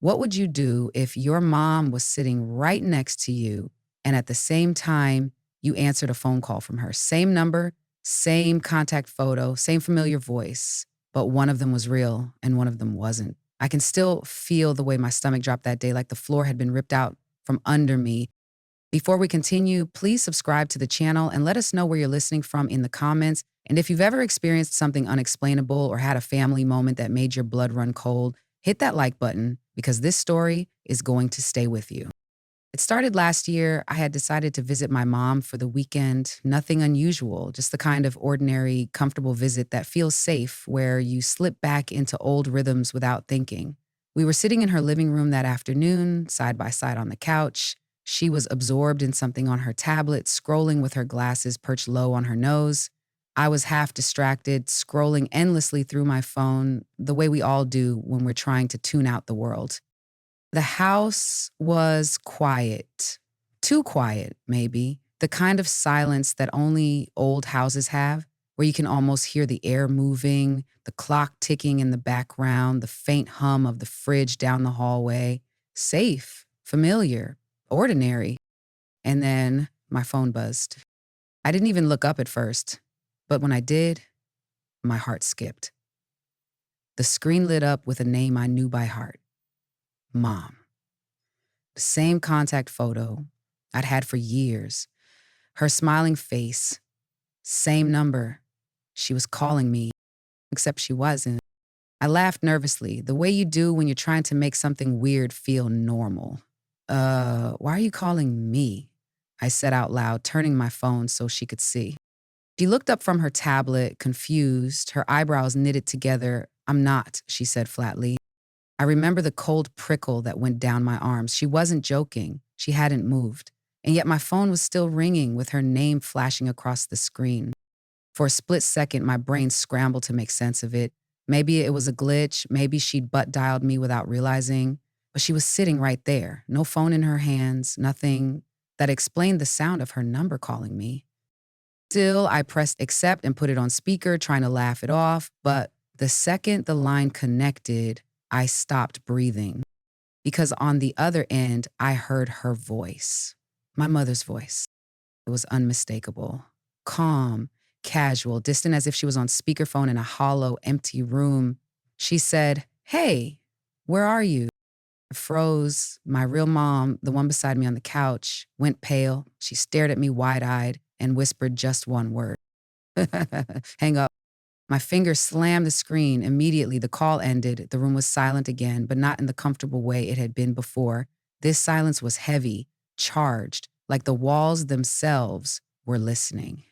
What would you do if your mom was sitting right next to you and at the same time you answered a phone call from her? Same number, same contact photo, same familiar voice, but one of them was real and one of them wasn't. I can still feel the way my stomach dropped that day, like the floor had been ripped out from under me. Before we continue, please subscribe to the channel and let us know where you're listening from in the comments. And if you've ever experienced something unexplainable or had a family moment that made your blood run cold, hit that like button because this story is going to stay with you. It started last year. I had decided to visit my mom for the weekend. Nothing unusual, just the kind of ordinary, comfortable visit that feels safe, where you slip back into old rhythms without thinking. We were sitting in her living room that afternoon, side by side on the couch. She was absorbed in something on her tablet, scrolling with her glasses perched low on her nose. I was half distracted, scrolling endlessly through my phone, the way we all do when we're trying to tune out the world. The house was quiet, too quiet, maybe, the kind of silence that only old houses have, where you can almost hear the air moving, the clock ticking in the background, the faint hum of the fridge down the hallway. Safe, familiar, ordinary. And then my phone buzzed. I didn't even look up at first, but when I did, my heart skipped. The screen lit up with a name I knew by heart: Mom. The same contact photo I'd had for years. Her smiling face, same number. She was calling me, except she wasn't. I laughed nervously, the way you do when you're trying to make something weird feel normal. Why are you calling me? I said out loud, turning my phone so she could see. She looked up from her tablet, confused, her eyebrows knitted together. I'm not, she said flatly. I remember the cold prickle that went down my arms. She wasn't joking. She hadn't moved. And yet my phone was still ringing with her name flashing across the screen. For a split second, my brain scrambled to make sense of it. Maybe it was a glitch. Maybe she'd butt dialed me without realizing. But she was sitting right there, no phone in her hands, nothing that explained the sound of her number calling me. Still, I pressed accept and put it on speaker, trying to laugh it off. But the second the line connected, I stopped breathing. Because on the other end, I heard her voice, my mother's voice. It was unmistakable, calm, casual, distant as if she was on speakerphone in a hollow, empty room. She said, "Hey, where are you?" I froze. My real mom, the one beside me on the couch, went pale. She stared at me wide-eyed and whispered just one word. Hang up. My finger slammed the screen. Immediately, the call ended. The room was silent again, but not in the comfortable way it had been before. This silence was heavy, charged, like the walls themselves were listening.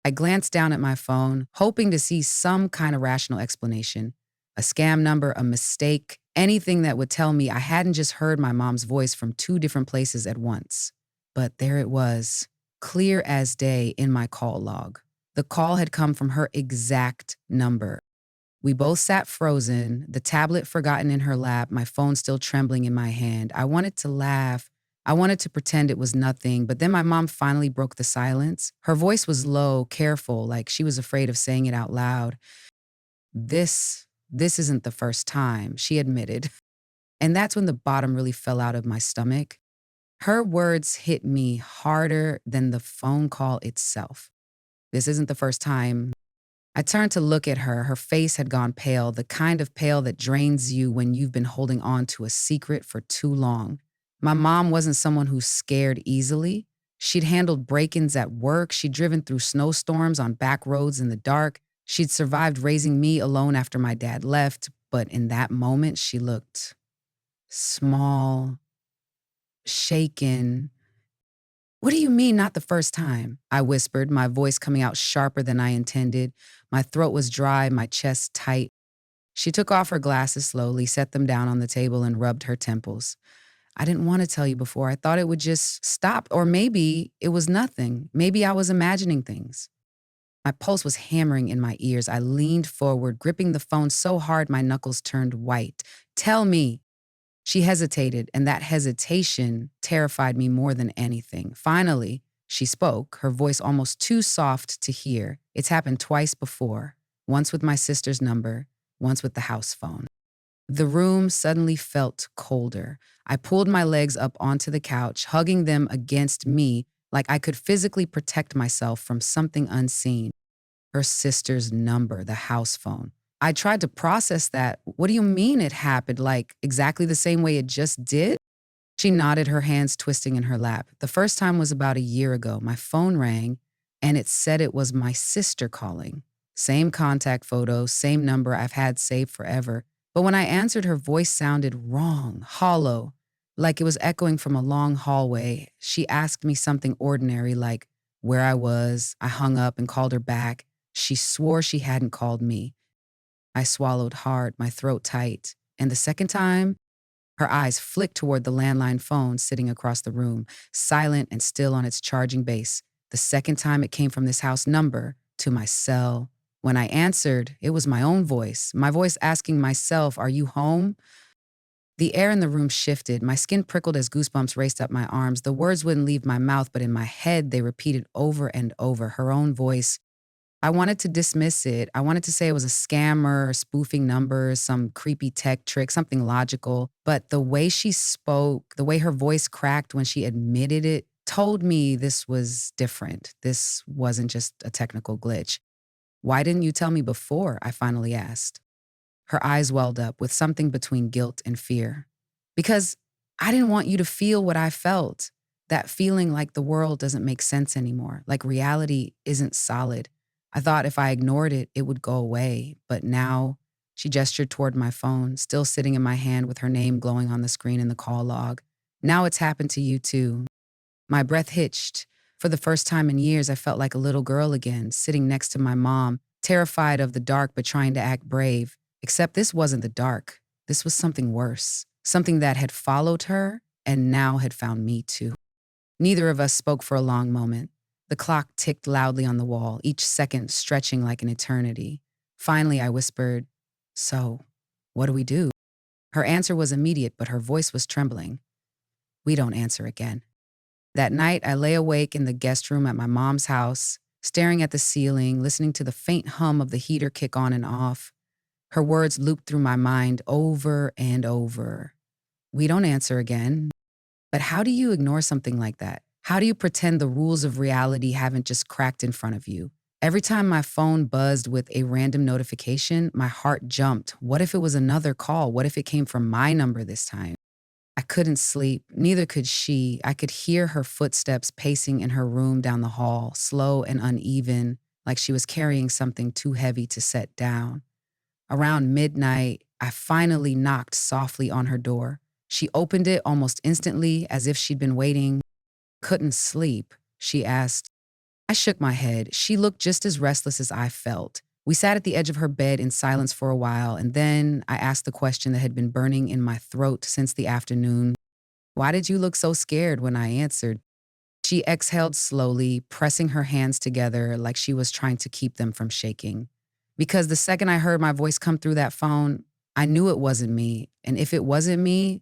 I glanced down at my phone, hoping to see some kind of rational explanation. A scam number, a mistake, anything that would tell me I hadn't just heard my mom's voice from two different places at once. But there it was, clear as day in my call log. The call had come from her exact number. We both sat frozen, the tablet forgotten in her lap, my phone still trembling in my hand. I wanted to laugh. I wanted to pretend it was nothing, but then my mom finally broke the silence. Her voice was low, careful, like she was afraid of saying it out loud. This isn't the first time, she admitted. And that's when the bottom really fell out of my stomach. Her words hit me harder than the phone call itself. This isn't the first time. I turned to look at her. Her face had gone pale, the kind of pale that drains you when you've been holding on to a secret for too long. My mom wasn't someone who's scared easily. She'd handled break-ins at work. She'd driven through snowstorms on back roads in the dark. She'd survived raising me alone after my dad left. But in that moment, she looked small, shaken. "What do you mean, not the first time?" I whispered, my voice coming out sharper than I intended. My throat was dry, my chest tight. She took off her glasses slowly, set them down on the table, and rubbed her temples. "I didn't want to tell you before. I thought it would just stop, or maybe it was nothing. Maybe I was imagining things." My pulse was hammering in my ears. I leaned forward, gripping the phone so hard my knuckles turned white. "Tell me." She hesitated, and that hesitation terrified me more than anything. Finally, she spoke, her voice almost too soft to hear. "It's happened twice before, once with my sister's number, once with the house phone." The room suddenly felt colder. I pulled my legs up onto the couch, hugging them against me like I could physically protect myself from something unseen. Her sister's number, the house phone. I tried to process that. What do you mean it happened? Like exactly the same way it just did? She nodded, her hands twisting in her lap. The first time was about a year ago. My phone rang and it said it was my sister calling. Same contact photo, same number I've had saved forever. But when I answered, her voice sounded wrong, hollow, like it was echoing from a long hallway. She asked me something ordinary like where I was. I hung up and called her back. She swore she hadn't called me. I swallowed hard, my throat tight. And the second time, her eyes flicked toward the landline phone sitting across the room, silent and still on its charging base. The second time it came from this house number to my cell. When I answered, it was my own voice, my voice asking myself, "Are you home?" The air in the room shifted. My skin prickled as goosebumps raced up my arms. The words wouldn't leave my mouth, but in my head, they repeated over and over, her own voice. I wanted to dismiss it. I wanted to say it was a scammer, spoofing numbers, some creepy tech trick, something logical. But the way she spoke, the way her voice cracked when she admitted it, told me this was different. This wasn't just a technical glitch. Why didn't you tell me before? I finally asked. Her eyes welled up with something between guilt and fear. Because I didn't want you to feel what I felt. That feeling like the world doesn't make sense anymore, like reality isn't solid. I thought if I ignored it, it would go away. But now, she gestured toward my phone, still sitting in my hand with her name glowing on the screen in the call log. Now it's happened to you too. My breath hitched. For the first time in years, I felt like a little girl again, sitting next to my mom, terrified of the dark but trying to act brave. Except this wasn't the dark. This was something worse, something that had followed her and now had found me too. Neither of us spoke for a long moment. The clock ticked loudly on the wall, each second stretching like an eternity. Finally, I whispered, "So, what do we do?" Her answer was immediate, but her voice was trembling. "We don't answer again." That night, I lay awake in the guest room at my mom's house, staring at the ceiling, listening to the faint hum of the heater kick on and off. Her words looped through my mind over and over. We don't answer again. But how do you ignore something like that? How do you pretend the rules of reality haven't just cracked in front of you? Every time my phone buzzed with a random notification, my heart jumped. What if it was another call? What if it came from my number this time? I couldn't sleep, neither could she. I could hear her footsteps pacing in her room down the hall, slow and uneven, like she was carrying something too heavy to set down. Around midnight, I finally knocked softly on her door. She opened it almost instantly, as if she'd been waiting. "Couldn't sleep?" she asked. I shook my head. She looked just as restless as I felt. We sat at the edge of her bed in silence for a while, and then I asked the question that had been burning in my throat since the afternoon. "Why did you look so scared when I answered?" She exhaled slowly, pressing her hands together like she was trying to keep them from shaking. Because the second I heard my voice come through that phone, I knew it wasn't me. And if it wasn't me,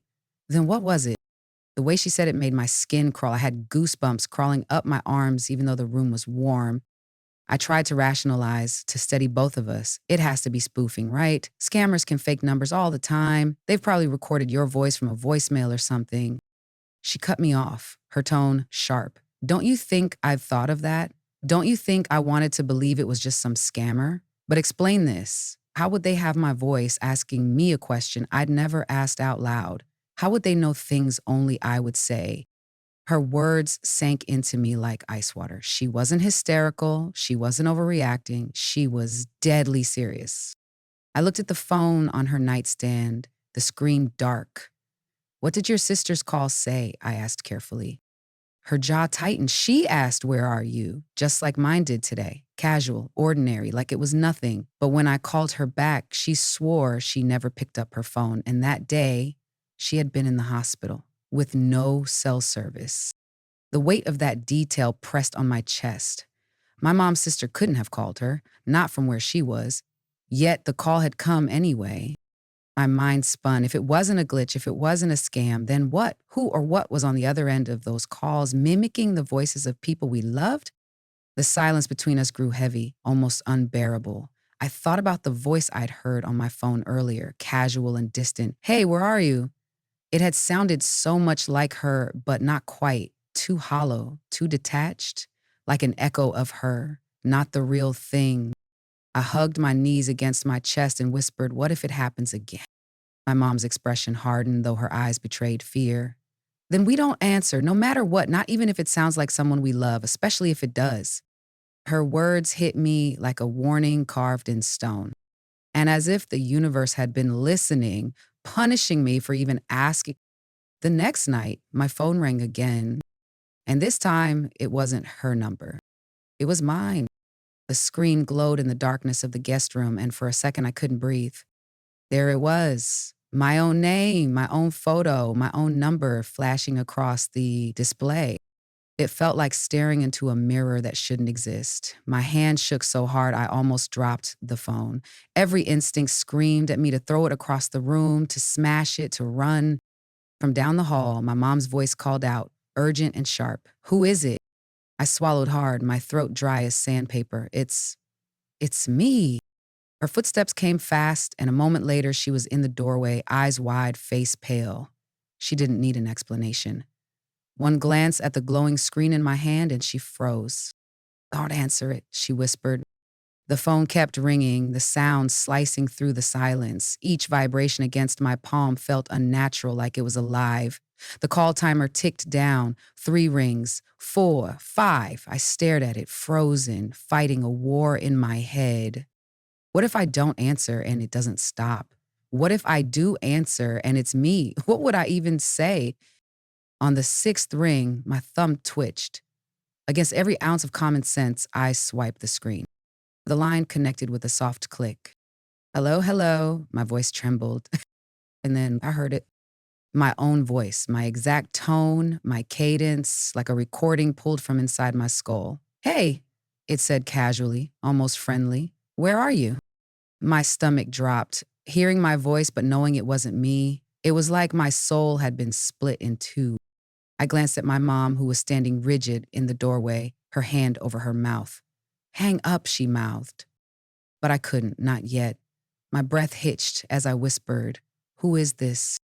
then what was it? The way she said it made my skin crawl. I had goosebumps crawling up my arms, even though the room was warm. I tried to rationalize, to steady both of us. It has to be spoofing, right? Scammers can fake numbers all the time. They've probably recorded your voice from a voicemail or something. She cut me off, her tone sharp. "Don't you think I've thought of that? Don't you think I wanted to believe it was just some scammer? But explain this. How would they have my voice asking me a question I'd never asked out loud? How would they know things only I would say?" Her words sank into me like ice water. She wasn't hysterical. She wasn't overreacting. She was deadly serious. I looked at the phone on her nightstand, the screen dark. "What did your sister's call say?" I asked carefully. Her jaw tightened. She asked, "Where are you?" Just like mine did today. Casual, ordinary, like it was nothing. But when I called her back, she swore she never picked up her phone. And that day, she had been in the hospital with no cell service. The weight of that detail pressed on my chest. My mom's sister couldn't have called her, not from where she was. Yet the call had come anyway. My mind spun. If it wasn't a glitch, if it wasn't a scam, then what? Who or what was on the other end of those calls, mimicking the voices of people we loved? The silence between us grew heavy, almost unbearable. I thought about the voice I'd heard on my phone earlier, casual and distant. Hey, where are you? It had sounded so much like her, but not quite. Too hollow, too detached, like an echo of her, not the real thing. I hugged my knees against my chest and whispered, what if it happens again? My mom's expression hardened, though her eyes betrayed fear. Then we don't answer, no matter what, not even if it sounds like someone we love, especially if it does. Her words hit me like a warning carved in stone. And as if the universe had been listening, punishing me for even asking. The next night, my phone rang again. And this time, it wasn't her number. It was mine. The screen glowed in the darkness of the guest room, and for a second, I couldn't breathe. There it was. My own name, my own photo, my own number flashing across the display. It felt like staring into a mirror that shouldn't exist. My hand shook so hard I almost dropped the phone. Every instinct screamed at me to throw it across the room, to smash it, to run. From down the hall, my mom's voice called out, urgent and sharp. Who is it? I swallowed hard, my throat dry as sandpaper. It's me. Her footsteps came fast, and a moment later she was in the doorway, eyes wide, face pale. She didn't need an explanation. One glance at the glowing screen in my hand and she froze. Don't answer it, she whispered. The phone kept ringing, the sound slicing through the silence. Each vibration against my palm felt unnatural, like it was alive. The call timer ticked down. 3 rings, 4, 5. I stared at it, frozen, fighting a war in my head. What if I don't answer and it doesn't stop? What if I do answer and it's me? What would I even say? On the 6th ring, my thumb twitched. Against every ounce of common sense, I swiped the screen. The line connected with a soft click. Hello, hello. My voice trembled. And then I heard it. My own voice, my exact tone, my cadence, like a recording pulled from inside my skull. Hey, it said casually, almost friendly. Where are you? My stomach dropped. Hearing my voice but knowing it wasn't me, it was like my soul had been split in two. I glanced at my mom, who was standing rigid in the doorway, her hand over her mouth. Hang up, she mouthed. But I couldn't, not yet. My breath hitched as I whispered, who is this?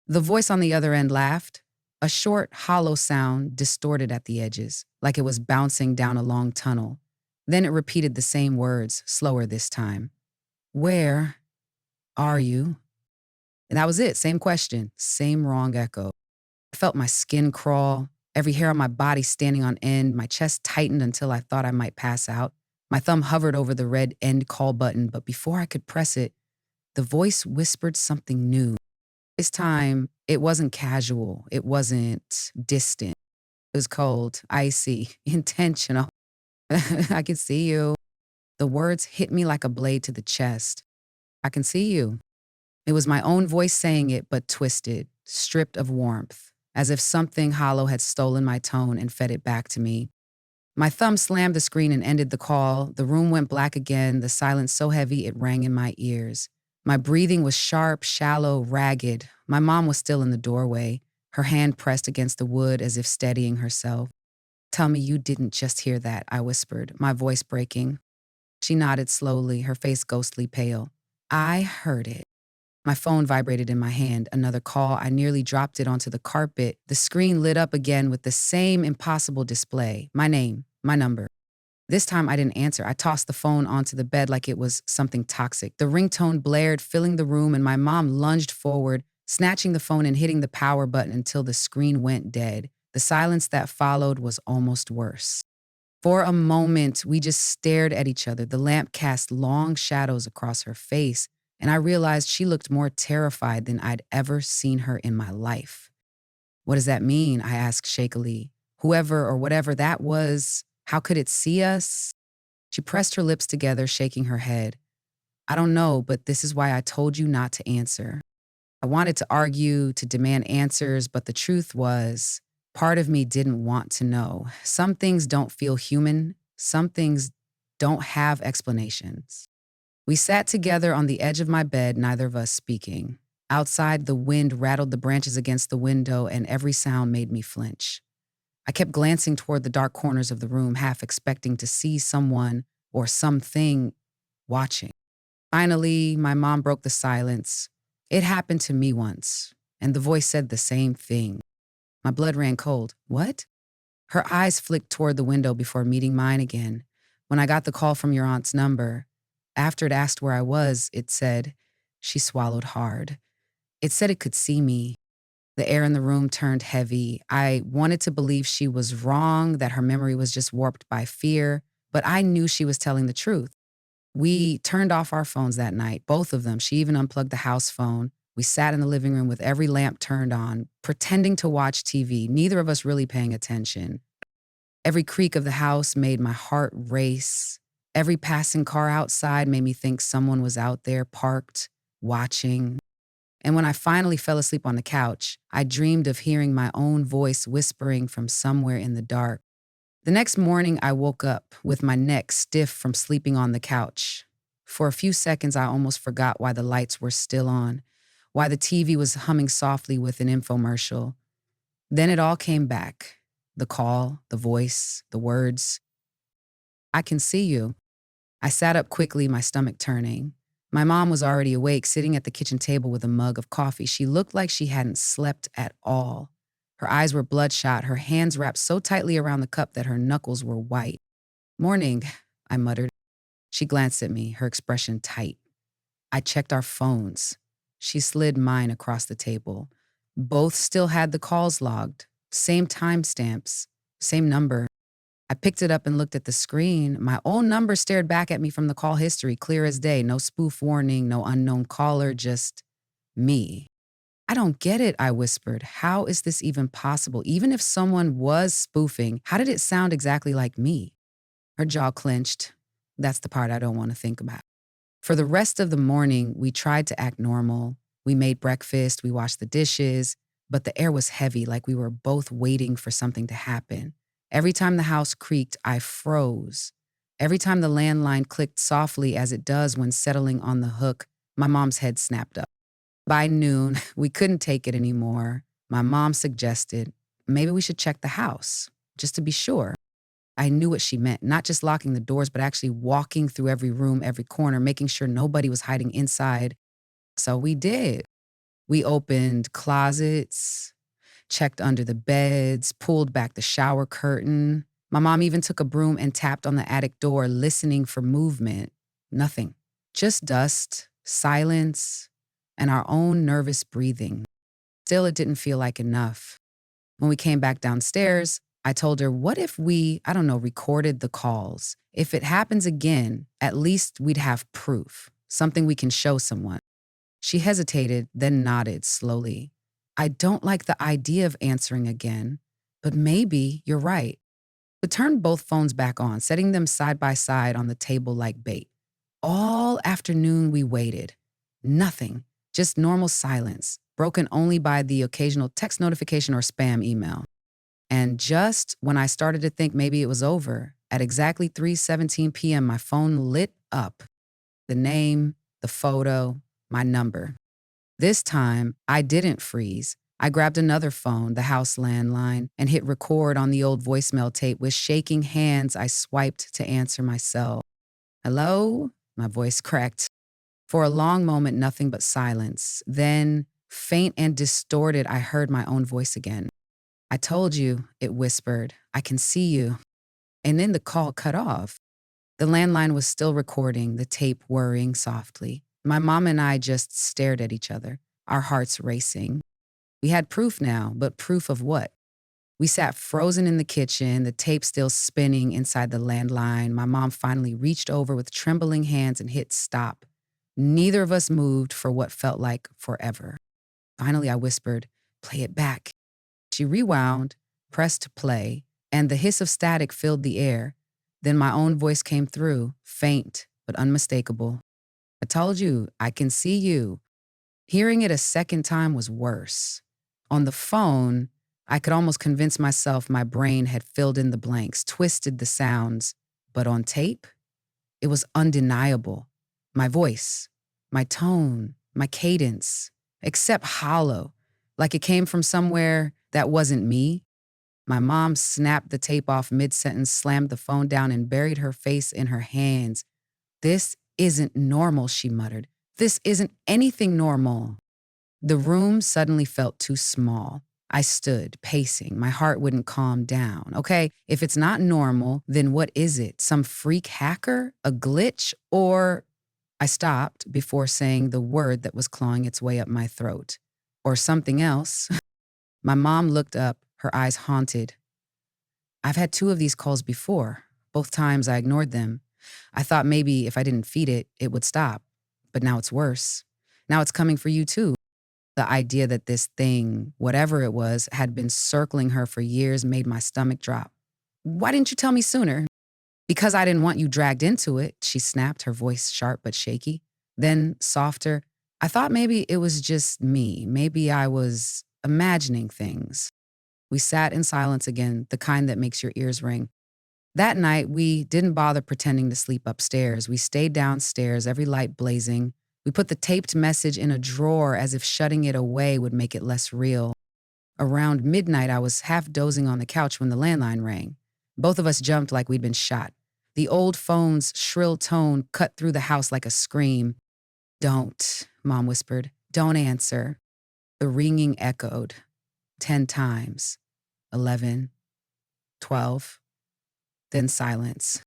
The voice on the other end laughed, a short, hollow sound distorted at the edges, like it was bouncing down a long tunnel. Then it repeated the same words, slower this time. Where are you? And that was it, same question, same wrong echo. I felt my skin crawl, every hair on my body standing on end, my chest tightened until I thought I might pass out. My thumb hovered over the red end call button, but before I could press it, the voice whispered something new. This time, it wasn't casual, it wasn't distant. It was cold, icy, intentional. I can see you. The words hit me like a blade to the chest. I can see you. It was my own voice saying it, but twisted, stripped of warmth, as if something hollow had stolen my tone and fed it back to me. My thumb slammed the screen and ended the call. The room went black again, the silence so heavy it rang in my ears. My breathing was sharp, shallow, ragged. My mom was still in the doorway, her hand pressed against the wood as if steadying herself. Tell me you didn't just hear that, I whispered, my voice breaking. She nodded slowly, her face ghostly pale. I heard it. My phone vibrated in my hand, another call. I nearly dropped it onto the carpet. The screen lit up again with the same impossible display. My name, my number. This time I didn't answer. I tossed the phone onto the bed like it was something toxic. The ringtone blared, filling the room, and my mom lunged forward, snatching the phone and hitting the power button until the screen went dead. The silence that followed was almost worse. For a moment, we just stared at each other. The lamp cast long shadows across her face, and I realized she looked more terrified than I'd ever seen her in my life. What does that mean? I asked shakily. Whoever or whatever that was, how could it see us? She pressed her lips together, shaking her head. I don't know, but this is why I told you not to answer. I wanted to argue, to demand answers, but the truth was, part of me didn't want to know. Some things don't feel human. Some things don't have explanations. We sat together on the edge of my bed, neither of us speaking. Outside, the wind rattled the branches against the window, and every sound made me flinch. I kept glancing toward the dark corners of the room, half expecting to see someone or something watching. Finally, my mom broke the silence. It happened to me once, and the voice said the same thing. My blood ran cold. What? Her eyes flicked toward the window before meeting mine again. When I got the call from your aunt's number, after it asked where I was, it said, she swallowed hard. It said it could see me. The air in the room turned heavy. I wanted to believe she was wrong, that her memory was just warped by fear, but I knew she was telling the truth. We turned off our phones that night, both of them. She even unplugged the house phone. We sat in the living room with every lamp turned on, pretending to watch TV, neither of us really paying attention. Every creak of the house made my heart race. Every passing car outside made me think someone was out there, parked, watching. And when I finally fell asleep on the couch, I dreamed of hearing my own voice whispering from somewhere in the dark. The next morning, I woke up with my neck stiff from sleeping on the couch. For a few seconds, I almost forgot why the lights were still on, why the TV was humming softly with an infomercial. Then it all came back. The call, the voice, the words. I can see you. I sat up quickly, my stomach turning. My mom was already awake, sitting at the kitchen table with a mug of coffee. She looked like she hadn't slept at all. Her eyes were bloodshot, her hands wrapped so tightly around the cup that her knuckles were white. Morning, I muttered. She glanced at me, her expression tight. I checked our phones. She slid mine across the table. Both still had the calls logged, same timestamps, same number. I picked it up and looked at the screen. My own number stared back at me from the call history, clear as day. No spoof warning, no unknown caller, just me. I don't get it, I whispered. How is this even possible? Even if someone was spoofing, how did it sound exactly like me? Her jaw clenched. That's the part I don't want to think about. For the rest of the morning, we tried to act normal. We made breakfast, we washed the dishes, but the air was heavy, like we were both waiting for something to happen. Every time the house creaked, I froze. Every time the landline clicked softly as it does when settling on the hook, my mom's head snapped up. By noon, we couldn't take it anymore. My mom suggested, maybe we should check the house, just to be sure. I knew what she meant, not just locking the doors, but actually walking through every room, every corner, making sure nobody was hiding inside. So we did. We opened closets, checked under the beds, pulled back the shower curtain. My mom even took a broom and tapped on the attic door, listening for movement. Nothing. Just dust, silence, and our own nervous breathing. Still, it didn't feel like enough. When we came back downstairs, I told her, what if we, recorded the calls? If it happens again, at least we'd have proof, something we can show someone. She hesitated, then nodded slowly. I don't like the idea of answering again, but maybe you're right. We turned both phones back on, setting them side by side on the table like bait. All afternoon we waited. Nothing, just normal silence, broken only by the occasional text notification or spam email. And just when I started to think maybe it was over, at exactly 3:17 p.m., my phone lit up. The name, the photo, my number. This time, I didn't freeze. I grabbed another phone, the house landline, and hit record on the old voicemail tape. With shaking hands, I swiped to answer my cell. Hello? My voice cracked. For a long moment, nothing but silence. Then, faint and distorted, I heard my own voice again. I told you, it whispered. I can see you. And then the call cut off. The landline was still recording, the tape whirring softly. My mom and I just stared at each other, our hearts racing. We had proof now, but proof of what? We sat frozen in the kitchen, the tape still spinning inside the landline. My mom finally reached over with trembling hands and hit stop. Neither of us moved for what felt like forever. Finally, I whispered, play it back. She rewound, pressed play, and the hiss of static filled the air. Then my own voice came through, faint but unmistakable. I told you, I can see you. Hearing it a second time was worse. On the phone, I could almost convince myself my brain had filled in the blanks, twisted the sounds. But on tape, it was undeniable. My voice, my tone, my cadence, except hollow, like it came from somewhere that wasn't me. My mom snapped the tape off mid-sentence, slammed the phone down, and buried her face in her hands. This isn't normal," she muttered. "This isn't anything normal." The room suddenly felt too small. I stood, pacing. My heart wouldn't calm down. Okay, if it's not normal, then what is it? Some freak hacker? A glitch? Or I stopped before saying the word that was clawing its way up my throat. Or something else. My mom looked up, her eyes haunted. I've had two of these calls before. Both times I ignored them. I thought maybe if I didn't feed it, it would stop. But now it's worse. Now it's coming for you too. The idea that this thing, whatever it was, had been circling her for years made my stomach drop. "Why didn't you tell me sooner?" "Because I didn't want you dragged into it," she snapped, her voice sharp but shaky. Then, softer, "I thought maybe it was just me. Maybe I was imagining things." We sat in silence again, the kind that makes your ears ring. That night, we didn't bother pretending to sleep upstairs. We stayed downstairs, every light blazing. We put the taped message in a drawer as if shutting it away would make it less real. Around midnight, I was half dozing on the couch when the landline rang. Both of us jumped like we'd been shot. The old phone's shrill tone cut through the house like a scream. "Don't," Mom whispered. "Don't answer." The ringing echoed. 10 times. 11. 12. Then silence.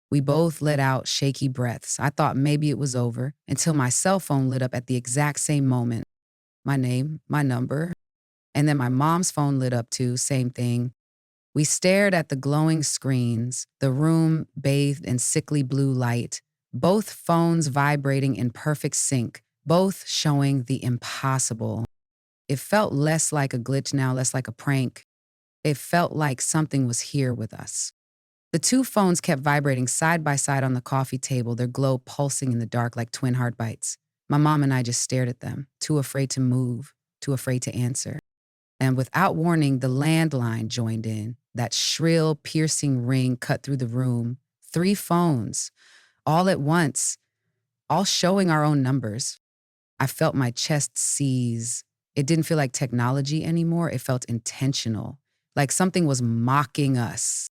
We both let out shaky breaths. I thought maybe it was over until my cell phone lit up at the exact same moment. My name, my number, and then my mom's phone lit up too, same thing. We stared at the glowing screens, the room bathed in sickly blue light, both phones vibrating in perfect sync, both showing the impossible. It felt less like a glitch now, less like a prank. It felt like something was here with us. The two phones kept vibrating side by side on the coffee table, their glow pulsing in the dark like twin heartbeats. My mom and I just stared at them, too afraid to move, too afraid to answer. And without warning, the landline joined in. That shrill, piercing ring cut through the room. 3 phones, all at once, all showing our own numbers. I felt my chest seize. It didn't feel like technology anymore. It felt intentional, like something was mocking us.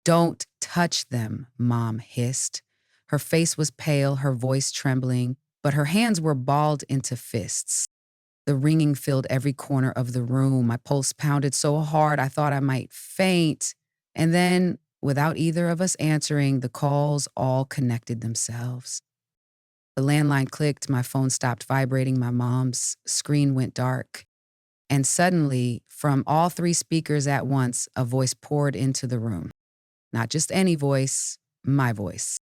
"Don't touch them," Mom hissed. Her face was pale, her voice trembling, but her hands were balled into fists. The ringing filled every corner of the room. My pulse pounded so hard I thought I might faint. And then, without either of us answering, the calls all connected themselves. The landline clicked, my phone stopped vibrating, my mom's screen went dark. And suddenly, from all 3 speakers at once, a voice poured into the room. Not just any voice, my voice.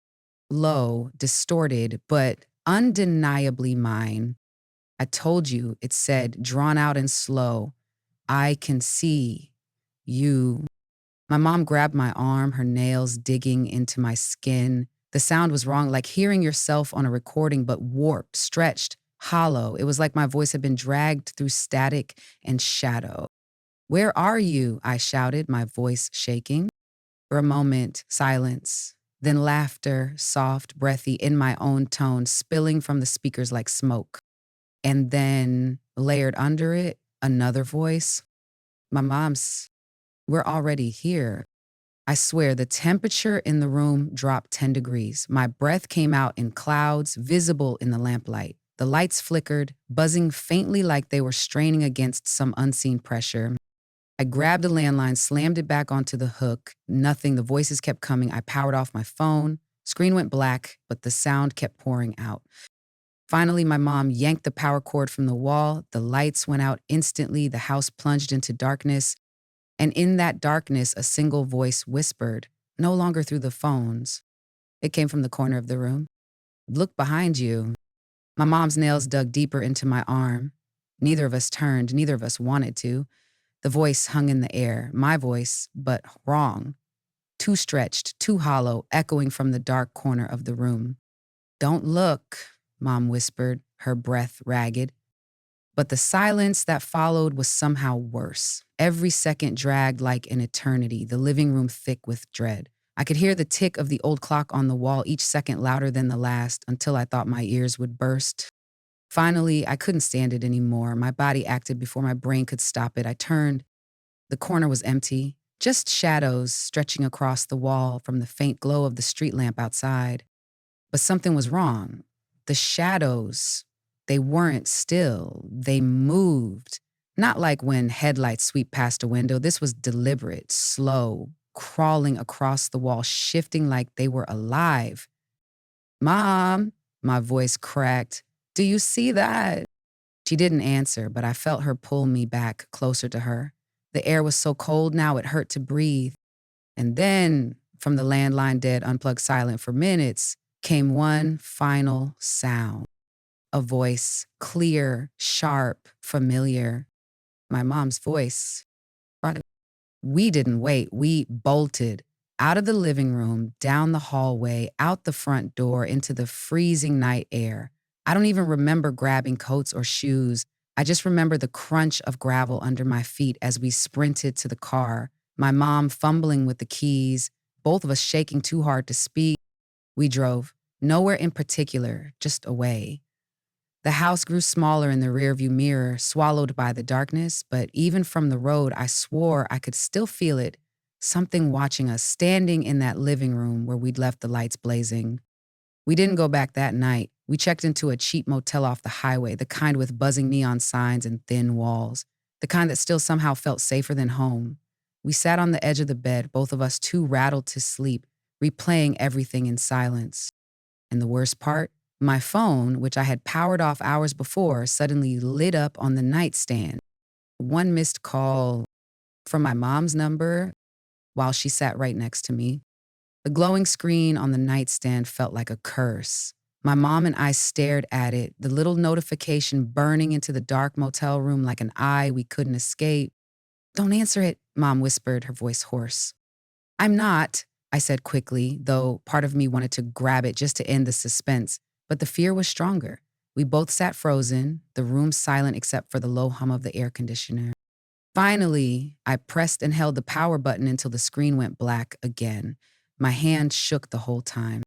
Low, distorted, but undeniably mine. "I told you," it said, drawn out and slow. "I can see you." My mom grabbed my arm, her nails digging into my skin. The sound was wrong, like hearing yourself on a recording, but warped, stretched, hollow. It was like my voice had been dragged through static and shadow. "Where are you?" I shouted, my voice shaking. For a moment, silence. Then laughter, soft, breathy, in my own tone, spilling from the speakers like smoke. And then, layered under it, another voice. My mom's. "We're already here." I swear the temperature in the room dropped 10 degrees. My breath came out in clouds, visible in the lamplight. The lights flickered, buzzing faintly like they were straining against some unseen pressure. I grabbed the landline, slammed it back onto the hook. Nothing, the voices kept coming. I powered off my phone. Screen went black, but the sound kept pouring out. Finally, my mom yanked the power cord from the wall. The lights went out instantly. The house plunged into darkness. And in that darkness, a single voice whispered, no longer through the phones. It came from the corner of the room. "Look behind you." My mom's nails dug deeper into my arm. Neither of us turned. Neither of us wanted to. The voice hung in the air. My voice, but wrong. Too stretched, too hollow, echoing from the dark corner of the room. "Don't look," Mom whispered, her breath ragged. But the silence that followed was somehow worse. Every second dragged like an eternity, the living room thick with dread. I could hear the tick of the old clock on the wall, each second louder than the last, until I thought my ears would burst. Finally, I couldn't stand it anymore. My body acted before my brain could stop it. I turned. The corner was empty, just shadows stretching across the wall from the faint glow of the street lamp outside. But something was wrong. The shadows, they weren't still. They moved. Not like when headlights sweep past a window. This was deliberate, slow, crawling across the wall, shifting like they were alive. Mom, my voice cracked. Do you see that? She didn't answer, but I felt her pull me back closer to her. The air was so cold now it hurt to breathe. And then, from the landline dead, unplugged silent for minutes, came one final sound. A voice, clear, sharp, familiar. My mom's voice. We didn't wait. We bolted out of the living room, down the hallway, out the front door, into the freezing night air. I don't even remember grabbing coats or shoes. I just remember the crunch of gravel under my feet as we sprinted to the car, my mom fumbling with the keys, both of us shaking too hard to speak. We drove, nowhere in particular, just away. The house grew smaller in the rearview mirror, swallowed by the darkness, but even from the road, I swore I could still feel it. Something watching us, standing in that living room where we'd left the lights blazing. We didn't go back that night. We checked into a cheap motel off the highway, the kind with buzzing neon signs and thin walls, the kind that still somehow felt safer than home. We sat on the edge of the bed, both of us too rattled to sleep, replaying everything in silence. And the worst part? My phone, which I had powered off hours before, suddenly lit up on the nightstand. One missed call from my mom's number while she sat right next to me. The glowing screen on the nightstand felt like a curse. My mom and I stared at it, the little notification burning into the dark motel room like an eye we couldn't escape. Don't answer it, Mom whispered, her voice hoarse. I'm not, I said quickly, though part of me wanted to grab it just to end the suspense. But the fear was stronger. We both sat frozen, the room silent except for the low hum of the air conditioner. Finally, I pressed and held the power button until the screen went black again. My hand shook the whole time.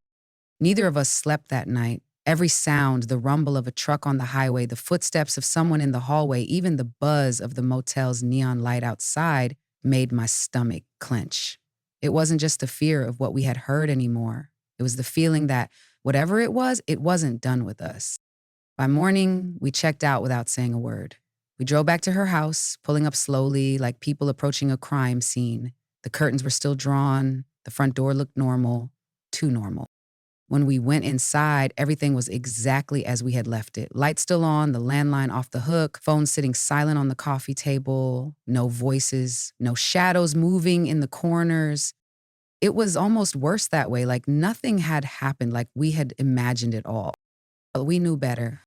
Neither of us slept that night. Every sound, the rumble of a truck on the highway, the footsteps of someone in the hallway, even the buzz of the motel's neon light outside made my stomach clench. It wasn't just the fear of what we had heard anymore. It was the feeling that whatever it wasn't done with us. By morning, we checked out without saying a word. We drove back to her house, pulling up slowly like people approaching a crime scene. The curtains were still drawn. The front door looked normal, too normal. When we went inside, everything was exactly as we had left it. Lights still on, the landline off the hook, phone sitting silent on the coffee table, no voices, no shadows moving in the corners. It was almost worse that way, like nothing had happened, like we had imagined it all. But we knew better.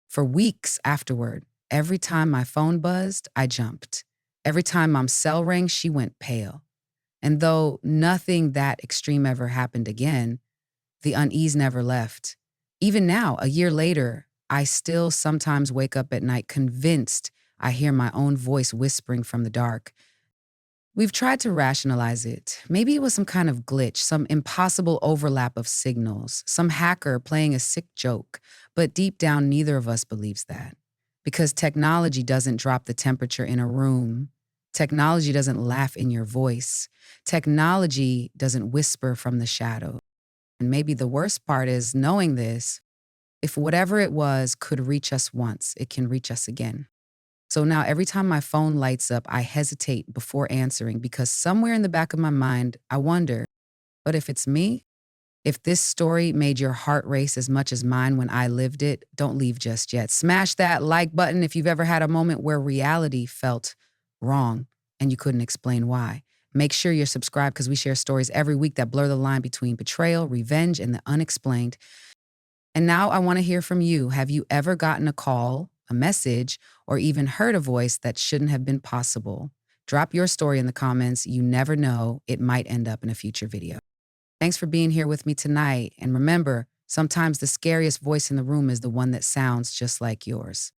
For weeks afterward, every time my phone buzzed, I jumped. Every time Mom's cell rang, she went pale. And though nothing that extreme ever happened again, the unease never left. Even now, a year later, I still sometimes wake up at night convinced I hear my own voice whispering from the dark. We've tried to rationalize it. Maybe it was some kind of glitch, some impossible overlap of signals, some hacker playing a sick joke. But deep down, neither of us believes that. Because technology doesn't drop the temperature in a room. Technology doesn't laugh in your voice. Technology doesn't whisper from the shadows. And maybe the worst part is knowing this, if whatever it was could reach us once, it can reach us again. So now every time my phone lights up, I hesitate before answering because somewhere in the back of my mind, I wonder, but if it's me? If this story made your heart race as much as mine when I lived it, don't leave just yet. Smash that like button if you've ever had a moment where reality felt wrong and you couldn't explain why. Make sure you're subscribed because we share stories every week that blur the line between betrayal, revenge, and the unexplained. And now I want to hear from you. Have you ever gotten a call, a message, or even heard a voice that shouldn't have been possible? Drop your story in the comments. You never know, it might end up in a future video. Thanks for being here with me tonight. And remember, sometimes the scariest voice in the room is the one that sounds just like yours.